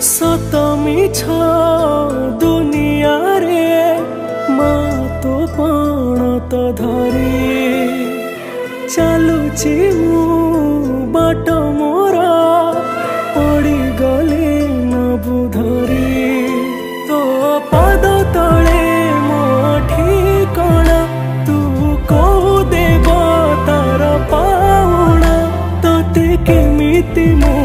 सत मिछ दुनिया रे तो पण तो धरी चलुची मु बाट मोरा पड़ी गली न बुधरी तो पाद तले मो ठिकाना तू कौ देव तार पाउना तोते केमिति मो